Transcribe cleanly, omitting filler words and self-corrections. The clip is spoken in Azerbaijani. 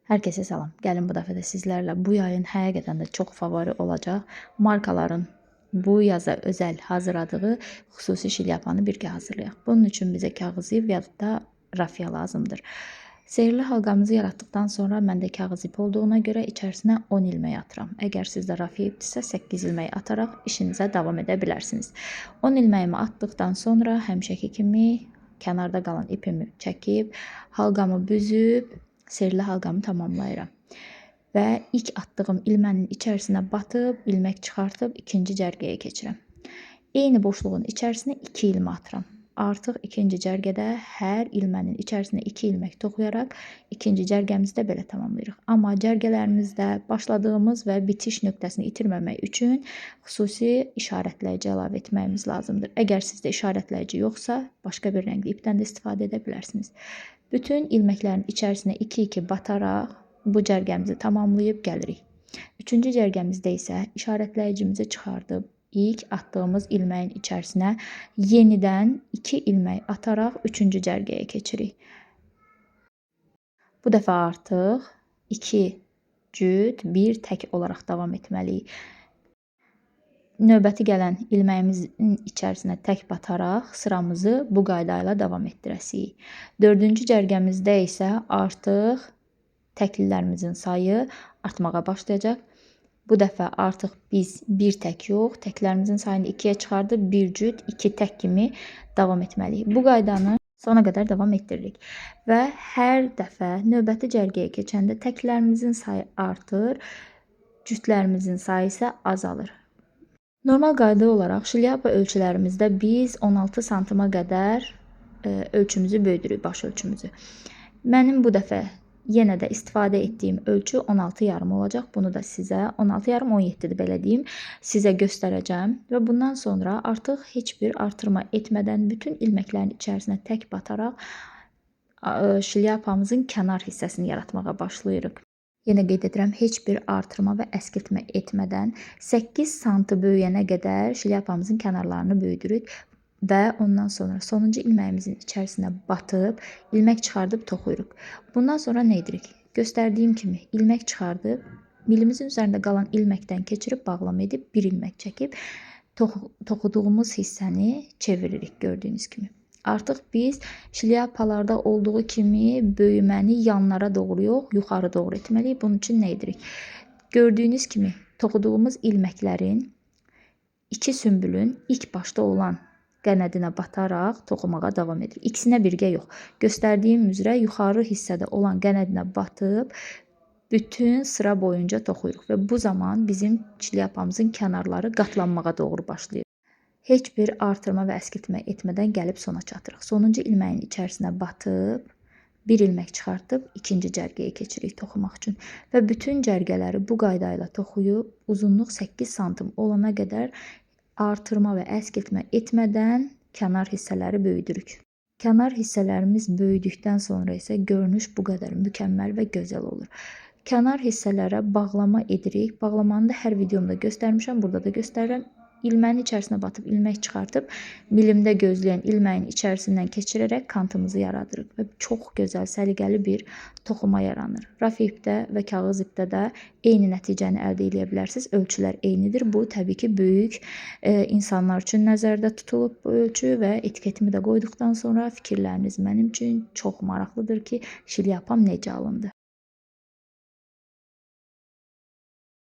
Hər kəsə salam. Gəlin bu dəfə də sizlərlə bu yayın həqiqətən də çox favori olacaq markaların bu yaza özəl hazırladığı xüsusi şlyapanı birgə hazırlayaq. Bunun üçün bizə kağız ip ya da rafya lazımdır. Sehrli halqamızı yaratdıqdan sonra məndə kağız ip olduğuna görə içərisinə 10 ilmək atıram. Əgər sizdə rafya ipdirsə 8 ilmək ataraq işinizə davam edə bilərsiniz. 10 ilməyimi atdıqdan sonra həmişəki kimi kənarda qalan ipimi çəkib, halqamı büzüb, sehrli halqamı tamamlayıram. Və ilk atdığım ilmənin içərisinə batıb, ilmək çıxartıb ikinci cərgəyə keçirəm. Eyni boşluğun içərisinə 2 ilmə atıram. Artıq ikinci cərgədə hər ilmənin içərisinə 2 ilmək toxuyaraq ikinci cərgəmizi də belə tamamlayırıq. Amma cərgələrimizdə başladığımız və bitiş nöqtəsini itirməmək üçün xüsusi işarətləyici əlavə etməyimiz lazımdır. Əgər sizdə işarətləyici yoxsa, başqa bir rəngli ipdən də istifadə edə bilərsiniz. Bütün ilməklərin içərisinə 2-2 bataraq bu cərgəmizi tamamlayıb gəlirik. Üçüncü cərgəmizdə isə işarətləyicimizi çıxardıb ilk atdığımız ilməyin içərisinə yenidən 2 ilmək ataraq üçüncü cərgəyə keçirik. Bu dəfə artıq 2 cüt, 1 tək olaraq davam etməliyik. Növbəti gələn ilməyimizin içərisinə tək bataraq sıramızı bu qayda ilə davam etdirəsiyik. Dördüncü cərgəmizdə isə artıq təklilərimizin sayı artmağa başlayacaq. Bu dəfə artıq biz bir tək yox, təklərimizin sayını 2-yə çıxardıb bir cüt, 2 tək kimi davam etməliyik. Bu qaydanı sona qədər davam etdiririk. Və hər dəfə növbəti cərgəyə keçəndə təklərimizin sayı artır, cütlərimizin sayı isə azalır. Normal qayda olaraq şlyapa ölçülərimizdə biz 16 santıma qədər ölçümüzü böyüdürük, baş ölçümüzü. Mənim bu dəfə yenə də istifadə etdiyim ölçü 16,5 olacaq. Bunu da sizə 16,5-17-dir belə deyim, sizə göstərəcəm. Və bundan sonra artıq heç bir artırma etmədən bütün ilməklərin içərisinə tək bataraq şlyapamızın kənar hissəsini yaratmağa başlayırıq. Yenə qeyd edirəm, heç bir artırma və əskiltmə etmədən 8 sm böyüyənə qədər şlyapamızın kənarlarını böyüdürük və ondan sonra sonuncu ilməyimizin içərisinə batıb, ilmək çıxardıb toxuyuruq. Bundan sonra nə edirik? Göstərdiyim kimi ilmək çıxardıb, milimizin üzərində qalan ilməkdən keçirib bağlama edib, bir ilmək çəkib, toxuduğumuz hissəni çeviririk gördüyünüz kimi. Artıq biz şlyapalarda olduğu kimi böyüməni yanlara doğru yox, yuxarı doğru etməliyik. Bunun üçün nə edirik? Gördüyünüz kimi toxuduğumuz ilməklərin 2 sümbülün ilk başda olan qənədinə bataraq toxumağa davam edirik. İkisinə birgə yox. Göstərdiyim üzrə yuxarı hissədə olan qənədinə batıb bütün sıra boyunca toxuyuruq və bu zaman bizim şlyapamızın kənarları qatlanmağa doğru başlayır. Heç bir artırma və əskiltmə etmədən gəlib sona çatırıq. Sonuncu ilməyin içərisinə batıb, bir ilmək çıxartıb ikinci cərgəyə keçirik toxumaq üçün. Və bütün cərgələri bu qayda ilə toxuyub, uzunluq 8 sm olana qədər artırma və əskiltmə etmədən kənar hissələri böyüdürük. Kənar hissələrimiz böyüdükdən sonra isə görünüş bu qədər mükəmməl və gözəl olur. Kənar hissələrə bağlama edirik. Bağlamanı da hər videomda göstərmişəm, burada da göstərirəm. İlmənin içərisinə batıb ilmək çıxartıb, milimdə gözləyən ilməyin içərisindən keçirərək kantımızı yaradırıq və çox gözəl, səliqəli bir toxuma yaranır. Rafya ipdə və kağız ipdə də eyni nəticəni əldə edə bilərsiniz. Ölçülər eynidir. Bu, təbii ki, böyük insanlar üçün nəzərdə tutulub bu ölçü və etiketimi də qoyduqdan sonra fikirləriniz mənim üçün çox maraqlıdır ki, şlyapam necə alındı.